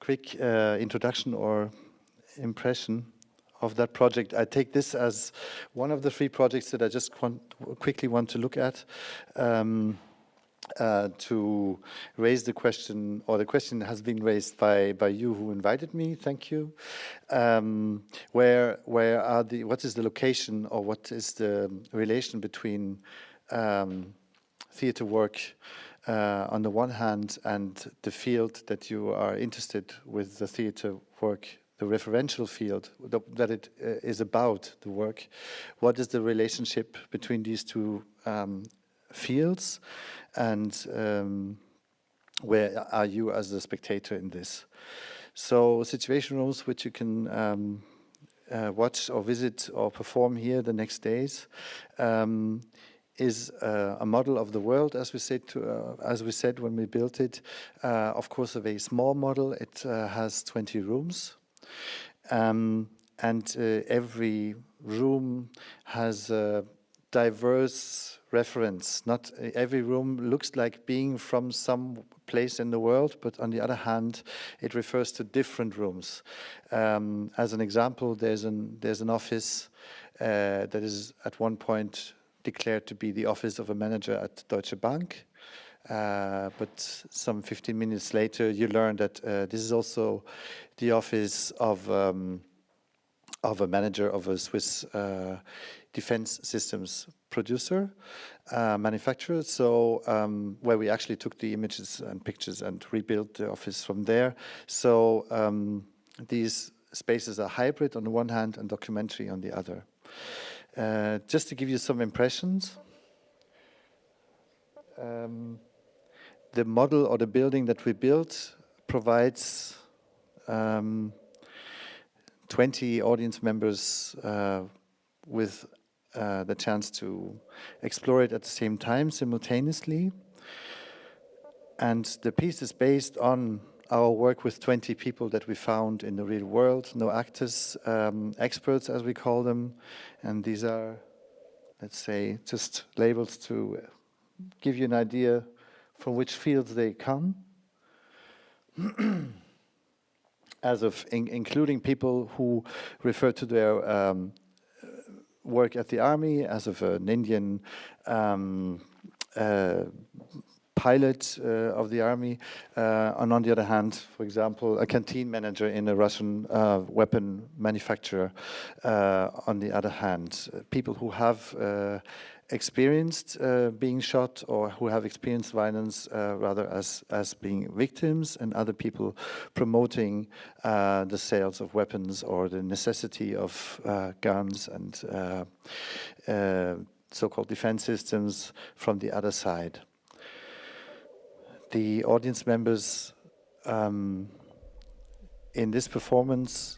quick introduction or impression of that project. I take this as one of the 3 projects that I just quickly want to look at to raise the question, or the question has been raised by you who invited me. Thank you. What is the location, or what is the relation between theater work on the one hand and the field that you are interested with, the theater work, the referential field that it is about, the work. What is the relationship between these 2 fields, and where are you as a spectator in this? So situation rooms which you can watch or visit or perform here the next days is a model of the world, as we said when we built it. Of course, a very small model. It has 20 rooms, and every room has a diverse reference. Not every room looks like being from some place in the world, but on the other hand, it refers to different rooms. As an example, there's an office that is at one point declared to be the office of a manager at Deutsche Bank. But some 15 minutes later, you learn that this is also the office of a manager of a Swiss defense systems producer, manufacturer. So where we actually took the images and pictures and rebuilt the office from there. So these spaces are hybrid on the one hand and documentary on the other. Just to give you some impressions, the model or the building that we built provides 20 audience members with the chance to explore it at the same time, simultaneously. And the piece is based on our work with 20 people that we found in the real world, no actors, experts as we call them. And these are, let's say, just labels to give you an idea from which fields they come. As of including people who refer to their work at the army, as of an Indian pilot of the army, and on the other hand, for example, a canteen manager in a Russian weapon manufacturer. On the other hand, people who have experienced being shot, or who have experienced violence rather as being victims, and other people promoting the sales of weapons or the necessity of guns and so-called defense systems from the other side. The audience members in this performance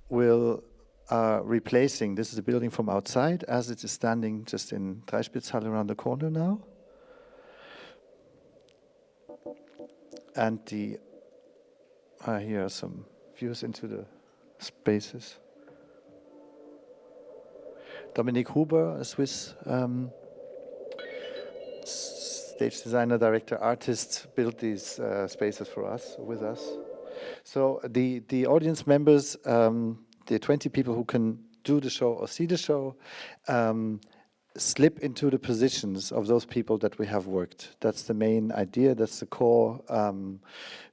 will replacing, this is a building from outside, as it is standing just in Dreispitzhalle around the corner now. And here are some views into the spaces. Dominique Huber, a Swiss stage designer, director, artist, built these spaces for us, with us. So the audience members, the 20 people who can do the show or see the show, slip into the positions of those people that we have worked. That's the main idea, that's the core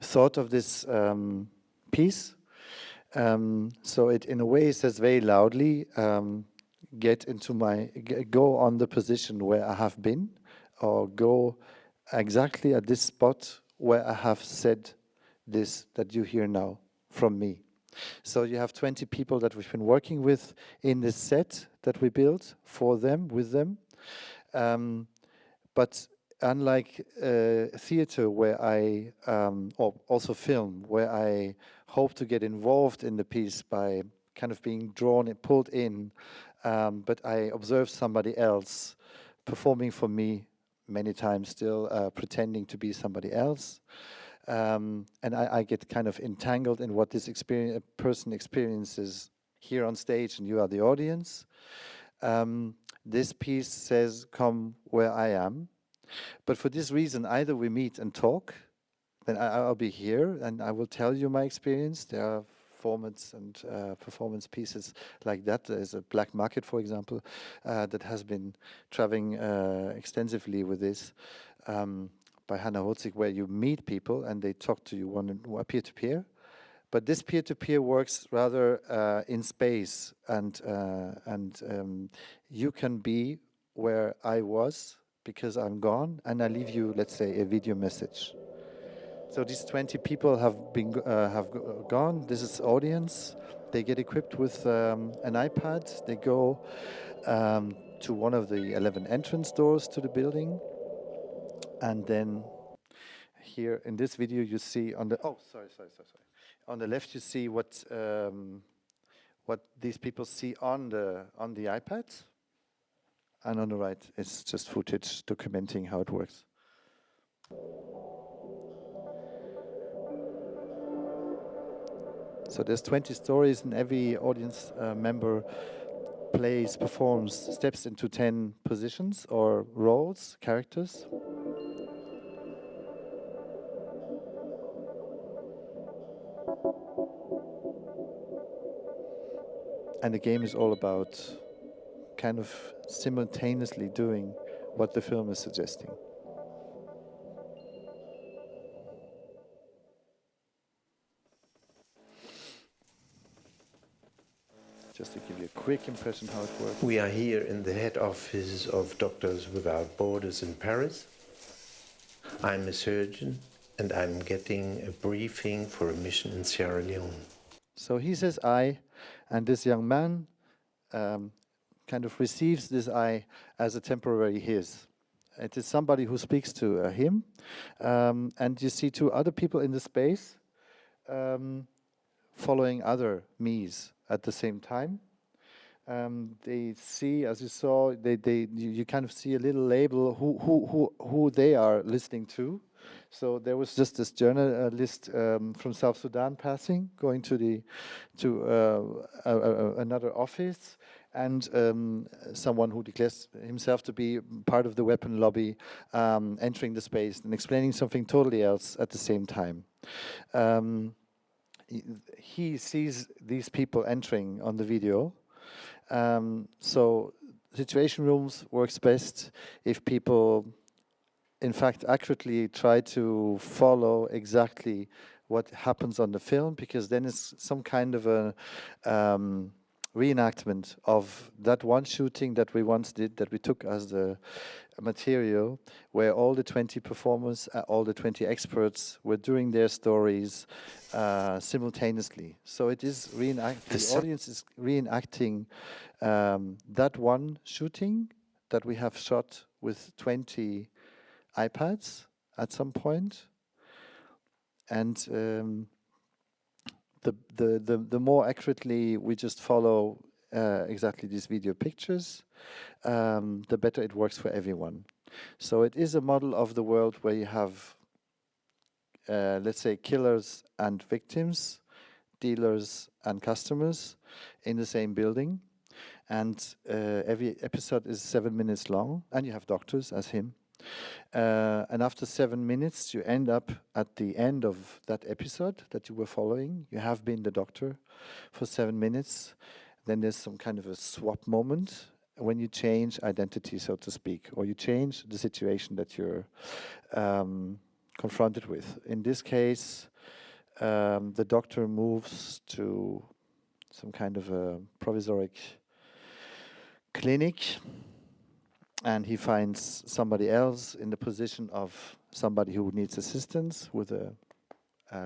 thought of this piece. So it, in a way, says very loudly, go on the position where I have been, or go exactly at this spot where I have said this that you hear now from me. So you have 20 people that we've been working with in this set that we built for them, with them. But unlike theater, where or also film, where I hope to get involved in the piece by kind of being drawn and pulled in, but I observe somebody else performing for me, many times still pretending to be somebody else. And I get kind of entangled in what this person experiences here on stage, and you are the audience. This piece says, come where I am. But for this reason, either we meet and talk then I'll be here and I will tell you my experience. There are formats and performance pieces like that. There's a black market, for example, that has been traveling extensively with this by Hannah Holzig, where you meet people and they talk to you peer-to-peer. But this peer-to-peer works rather in space, and you can be where I was because I'm gone, and I leave you, let's say, a video message. So these 20 people have gone. This is audience. They get equipped with an iPad. They go to one of the 11 entrance doors to the building, and then here in this video you see on the sorry. On the left you see what these people see on the iPad, and on the right it's just footage documenting how it works. So there's 20 stories, and every audience member performs, steps into 10 positions or roles, characters. And the game is all about kind of simultaneously doing what the film is suggesting. Just to give you a quick impression how it works. We are here in the head office of Doctors Without Borders in Paris. I'm a surgeon and I'm getting a briefing for a mission in Sierra Leone. So he says I, and this young man kind of receives this I as a temporary his. It is somebody who speaks to him, and you see two other people in the space following other me's at the same time. They see, as you saw, you kind of see a little label who they are listening to. So there was just this journalist from South Sudan passing, going to another office, and someone who declares himself to be part of the weapon lobby entering the space and explaining something totally else at the same time. He sees these people entering on the video. So situation rooms works best if people in fact accurately try to follow exactly what happens on the film, because then it's some kind of a reenactment of that one shooting that we once did, that we took as the material, where all the 20 performers, all the 20 experts were doing their stories simultaneously. So it is reenacting, the audience is reenacting that one shooting that we have shot with 20 iPads at some point. And the more accurately we just follow exactly these video pictures, the better it works for everyone. So it is a model of the world where you have, let's say, killers and victims, dealers and customers in the same building. And every episode is 7 minutes long, and you have doctors as him. And after 7 minutes, you end up at the end of that episode that you were following. You have been the doctor for 7 minutes. Then there's some kind of a swap moment when you change identity, so to speak, or you change the situation that you're confronted with. In this case, the doctor moves to some kind of a provisoric clinic, and he finds somebody else in the position of somebody who needs assistance with a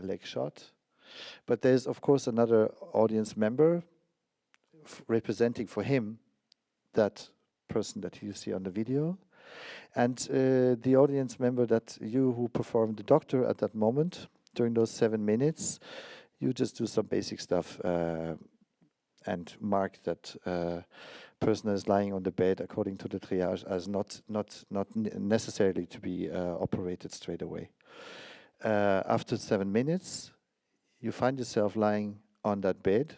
leg shot. But there's, of course, another audience member representing for him that person that you see on the video. And the audience member that you who performed the doctor at that moment, during those 7 minutes, you just do some basic stuff and mark that person is lying on the bed according to the triage as not necessarily to be operated straight away. After 7 minutes, you find yourself lying on that bed.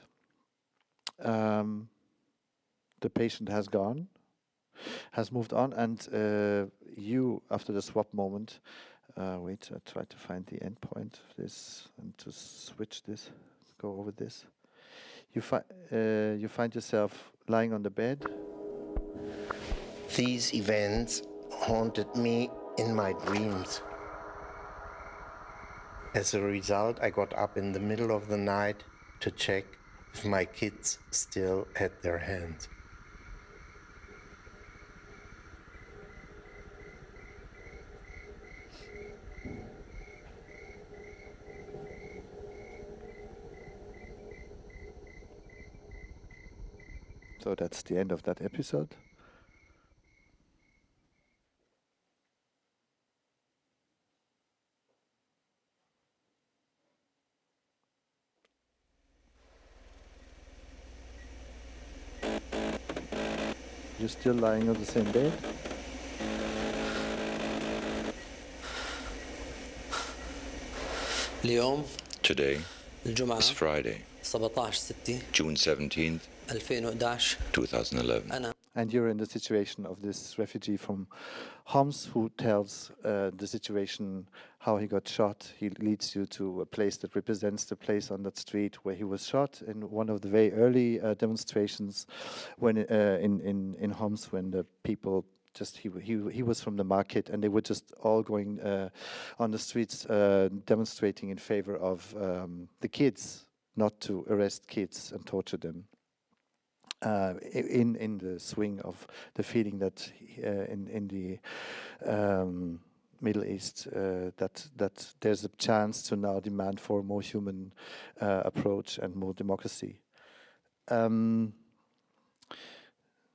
The patient has gone. has moved on, and you, after the swap moment, wait, I try to find the end point of this and to switch this, go over this. You find yourself lying on the bed. These events haunted me in my dreams. As a result, I got up in the middle of the night to check if my kids still had their hands. So that's the end of that episode. You're still lying on the same bed? اليوم Today الجمعة is Friday, 17/6/2011 June 17th, 2011. أنا And you're in the situation of this refugee from Homs who tells the situation, how he got shot. He leads you to a place that represents the place on that street where he was shot in one of the very early demonstrations when in Homs, when the people just he was from the market and they were just all going on the streets demonstrating in favor of the kids, not to arrest kids and torture them. In the swing of the feeling that in the Middle East that there's a chance to now demand for a more human approach and more democracy.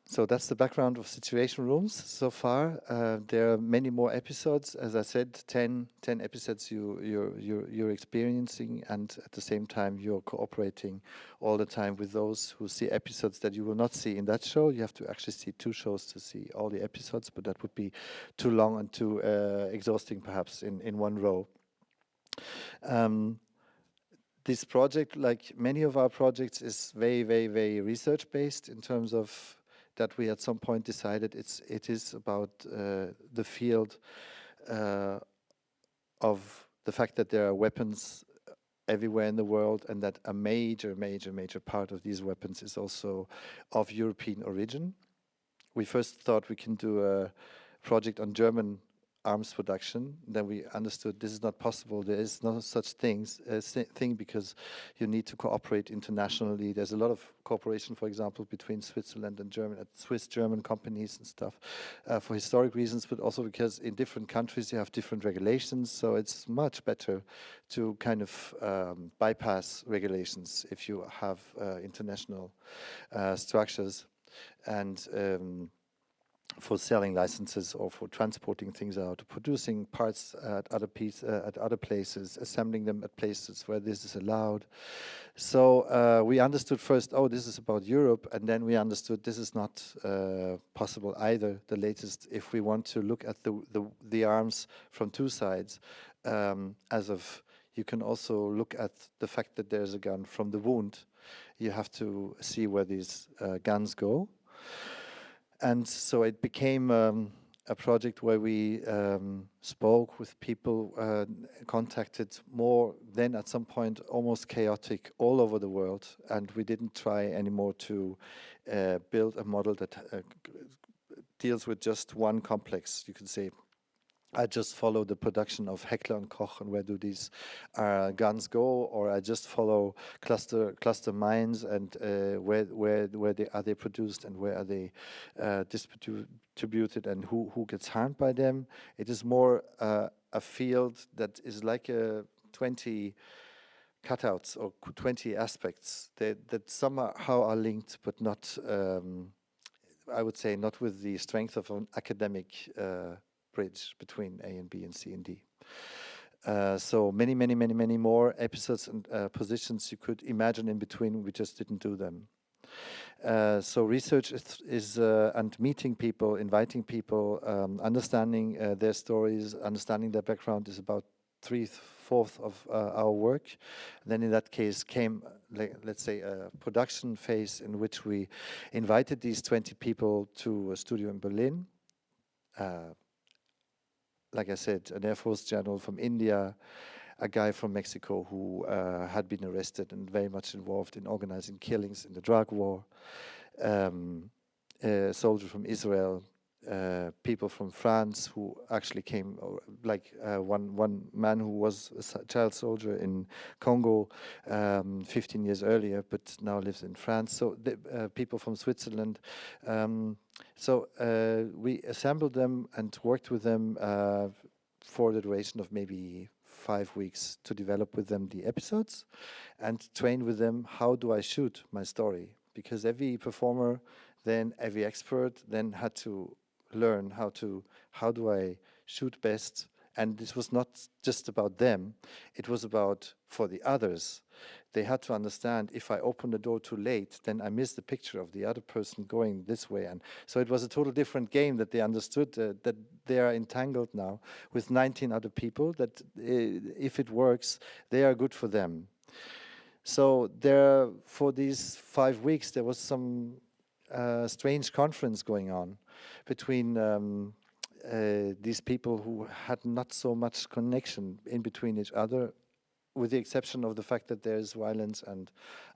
So that's the background of Situation Rooms so far. There are many more episodes. As I said, 10 episodes you're experiencing, and at the same time you're cooperating all the time with those who see episodes that you will not see in that show. You have to actually see 2 shows to see all the episodes, but that would be too long and too exhausting perhaps in one row. This project, like many of our projects, is very, very, very research-based in terms of that we at some point decided it is about the field of the fact that there are weapons everywhere in the world, and that a major part of these weapons is also of European origin. We first thought we can do a project on German arms production. Then we understood this is not possible. There is no such thing because you need to cooperate internationally. There's a lot of cooperation, for example, between Switzerland and Swiss-German companies and stuff for historic reasons, but also because in different countries you have different regulations. So it's much better to kind of bypass regulations if you have international structures. And for selling licenses or for transporting things out, producing parts at other places, assembling them at places where this is allowed. So we understood first, this is about Europe, and then we understood this is not possible either. The latest, if we want to look at the arms from 2 sides, you can also look at the fact that there's a gun from the wound. You have to see where these guns go. And so it became a project where we spoke with people, contacted more than at some point almost chaotic all over the world, and we didn't try anymore to build a model that deals with just one complex, you could say. I just follow the production of Heckler and Koch and where do these guns go, or I just follow cluster mines and where are they produced and where are they distributed and who gets harmed by them. It is more a field that is like 20 cutouts or 20 aspects that somehow are linked, but not, I would say, not with the strength of an academic bridge between A and B and C and D. So many more episodes and positions you could imagine in between. We just didn't do them. So research is and meeting people, inviting people, understanding their stories, understanding their background is about fourth of our work. And then in that case came, let's say, a production phase in which we invited these 20 people to a studio in Berlin. Like I said, an Air Force general from India, a guy from Mexico who had been arrested and very much involved in organizing killings in the drug war, a soldier from Israel, people from France who actually came, one man who was a child soldier in Congo 15 years earlier, but now lives in France. So people from Switzerland. So we assembled them and worked with them for the duration of maybe 5 weeks to develop with them the episodes and train with them how do I shoot my story, because every performer, then every expert then had to learn how do I shoot best. And this was not just about them, it was about for the others. They had to understand if I open the door too late, then I miss the picture of the other person going this way. And so it was a total different game that they understood that they are entangled now with 19 other people, that if it works, they are good for them. So there, for these 5 weeks, there was some strange conference going on between these people who had not so much connection in between each other, with the exception of the fact that there is violence and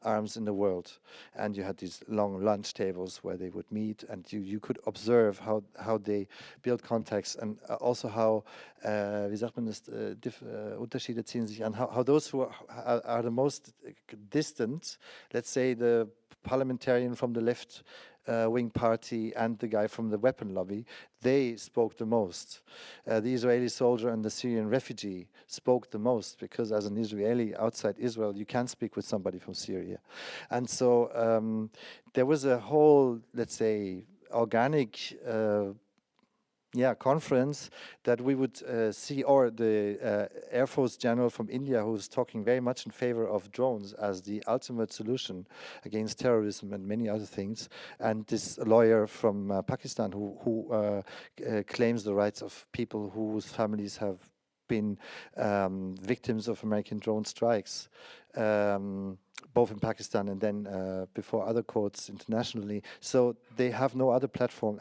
arms in the world. And you had these long lunch tables where they would meet, and you could observe how they build contacts, and also how, wie sagt man das, Unterschiede ziehen sich an, how those who are the most distant, let's say the parliamentarian from the left wing party and the guy from the weapon lobby, they spoke the most. The Israeli soldier and the Syrian refugee spoke the most, because as an Israeli outside Israel, you can't speak with somebody from Syria. And so there was a whole, let's say, organic conference that we would see, or the Air Force general from India, who's talking very much in favor of drones as the ultimate solution against terrorism and many other things, and this lawyer from Pakistan who claims the rights of people whose families have been victims of American drone strikes, both in Pakistan and then before other courts internationally. So they have no other platform,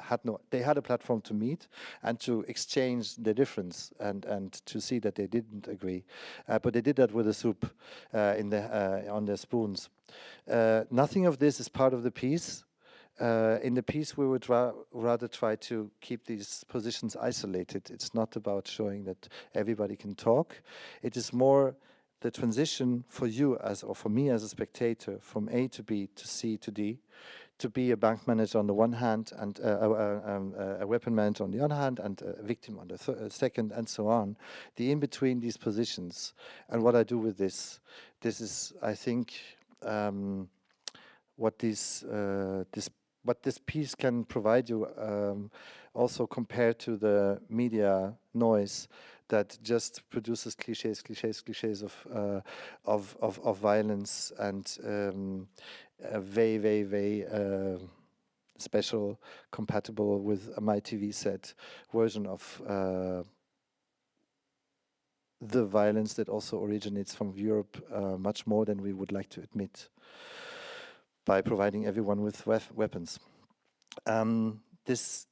they had a platform to meet and to exchange their difference and to see that they didn't agree. But they did that with a soup on their spoons. Nothing of this is part of the piece. In the piece, we would rather try to keep these positions isolated. It's not about showing that everybody can talk. It is more the transition for you or for me as a spectator from A to B to C to D, to be a bank manager on the one hand and a weapon manager on the other hand and a victim on the second, and so on. The in between these positions, and what I do with this is, I think, what this piece can provide you, also compared to the media noise that just produces cliches of violence and very special, compatible with a My TV set version of the violence that also originates from Europe, much more than we would like to admit, by providing everyone with weapons. This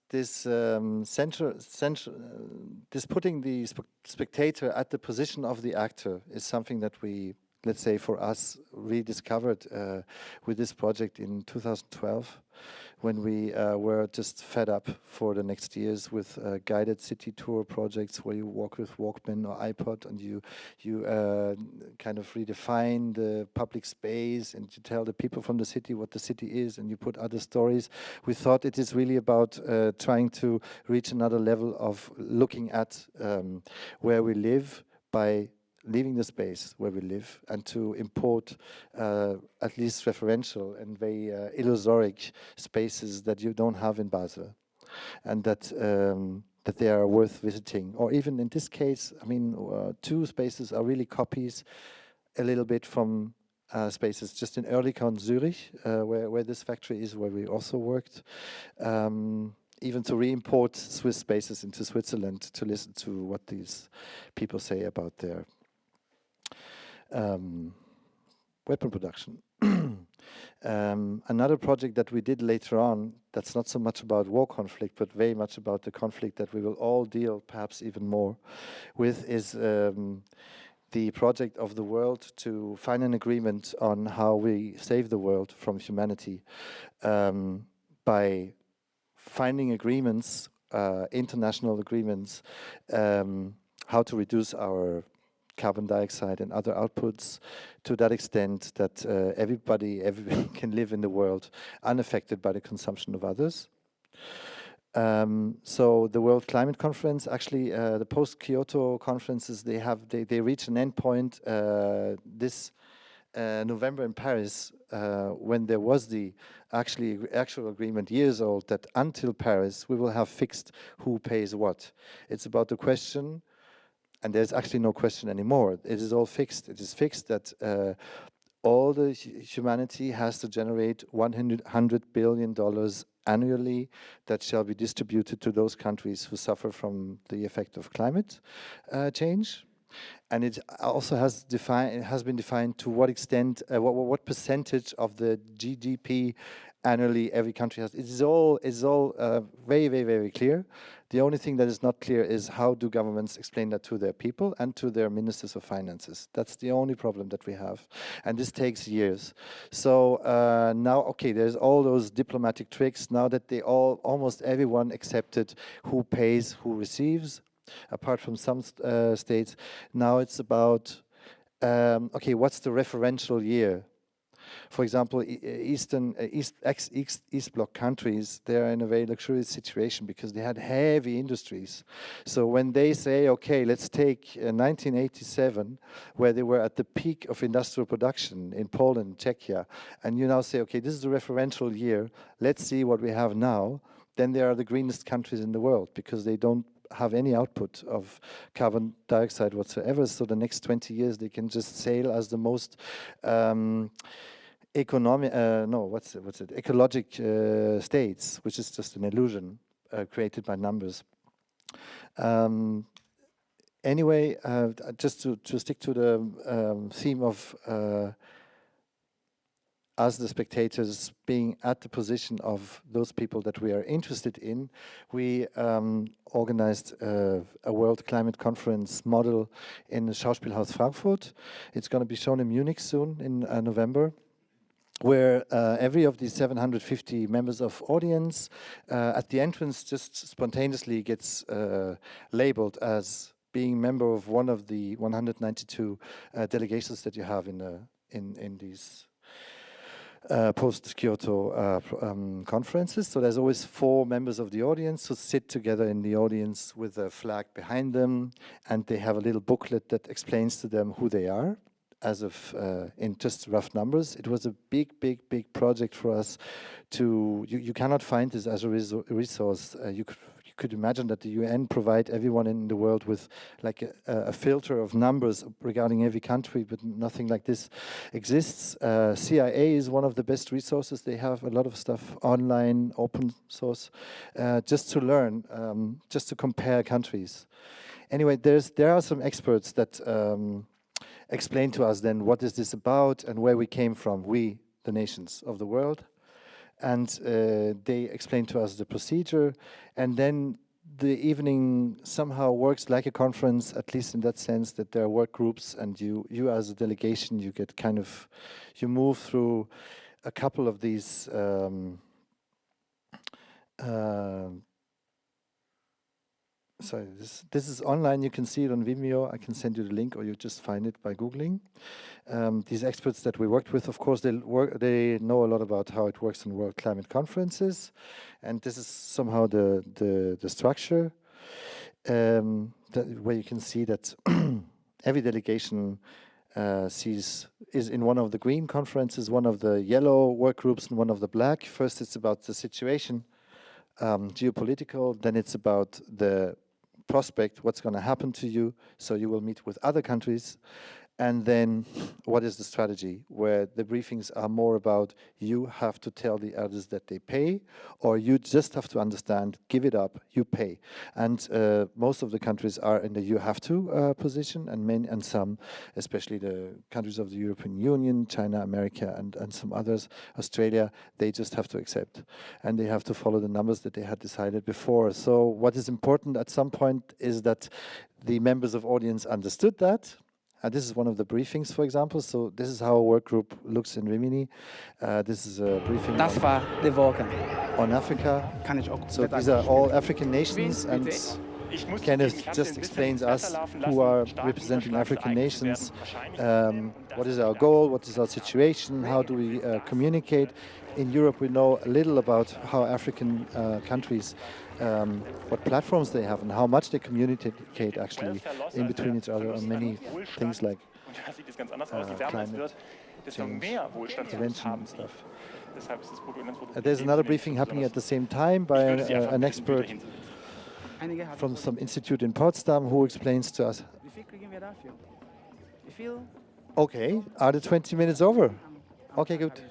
putting the spectator at the position of the actor is something that we, let's say, for us, rediscovered with this project in 2012, when we were just fed up for the next years with guided city tour projects where you walk with Walkman or iPod and you kind of redefine the public space and you tell the people from the city what the city is and you put other stories. We thought it is really about trying to reach another level of looking at where we live by leaving the space where we live, and to import at least referential and very illusoric spaces that you don't have in Basel, and that they are worth visiting. Or even in this case, I mean, 2 spaces are really copies a little bit from spaces just in Oerlikon, Zurich, where this factory is, where we also worked. Even to re-import Swiss spaces into Switzerland to listen to what these people say about their weapon production. Another project that we did later on, that's not so much about war conflict, but very much about the conflict that we will all deal perhaps even more with, is the project of the world to find an agreement on how we save the world from humanity by finding agreements, international agreements, how to reduce our carbon dioxide and other outputs to that extent that everyone can live in the world unaffected by the consumption of others. So the World Climate Conference, actually the post-Kyoto conferences, they reach an endpoint this November in Paris, when there was the actual agreement years old that until Paris we will have fixed who pays what. It's about the question, and there's actually no question anymore. It is all fixed. It is fixed that all the humanity has to generate $100 billion annually that shall be distributed to those countries who suffer from the effect of climate change. And it also has been defined to what extent, what percentage of the GDP annually every country has. It is all very, very, very clear. The only thing that is not clear is how do governments explain that to their people and to their ministers of finances. That's the only problem that we have. And this takes years. So now, okay, there's all those diplomatic tricks now that almost everyone accepted who pays, who receives, apart from some states. Now it's about, okay, what's the referential year? For example, East Bloc countries, they're in a very luxurious situation because they had heavy industries. So when they say, okay, let's take 1987, where they were at the peak of industrial production in Poland, Czechia, and you now say, okay, this is the referential year, let's see what we have now, then they are the greenest countries in the world because they don't have any output of carbon dioxide whatsoever. So the next 20 years they can just sail as the most ecologic states, which is just an illusion created by numbers. Anyway, just to stick to the theme of us, the spectators, being at the position of those people that we are interested in, we organized a World Climate Conference model in the Schauspielhaus Frankfurt. It's going to be shown in Munich soon in November, where every of these 750 members of audience at the entrance just spontaneously gets labeled as being member of one of the 192 delegations that you have in these post-Kyoto conferences. So there's always 4 members of the audience who sit together in the audience with a flag behind them, and they have a little booklet that explains to them who they are, as of in just rough numbers. It was a big project for us to, you cannot find this as a resource. You could imagine that the UN provide everyone in the world with like a filter of numbers regarding every country, but nothing like this exists. CIA is one of the best resources. They have a lot of stuff online, open source, just to learn, just to compare countries. Anyway, there are some experts that explain to us then what is this about and where we came from, we, the nations of the world. And they explain to us the procedure, and then the evening somehow works like a conference, at least in that sense that there are work groups, and you as a delegation, you get kind of, you move through a couple of these sorry, this is online. You can see it on Vimeo. I can send you the link, or you just find it by Googling. These experts that we worked with, of course, they know a lot about how it works in World Climate Conferences, and this is somehow the structure, where you can see that every delegation is in one of the green conferences, one of the yellow work groups, and one of the black. First, it's about the situation, geopolitical. Then it's about the prospect, what's going to happen to you. So you will meet with other countries. And then what is the strategy, where the briefings are more about you have to tell the others that they pay, or you just have to understand, give it up, you pay. And most of the countries are in the you have to position, and some, especially the countries of the European Union, China, America, and some others, Australia, they just have to accept. And they have to follow the numbers that they had decided before. So what is important at some point is that the members of audience understood that. This is one of the briefings, for example. So this is how a work group looks in Rimini. This is a briefing Das war die Woche. on Africa. Kann ich auch So these are all African nations, and Kenneth just explains us who are representing African nations. What is our goal? What is our situation? How do we communicate? In Europe, we know a little about how African countries, what platforms they have and how much they communicate actually in between each other on many things like climate change, prevention and stuff. There's another briefing happening at the same time by an expert from some institute in Potsdam who explains to us. Okay, are the 20 minutes over? Okay, good.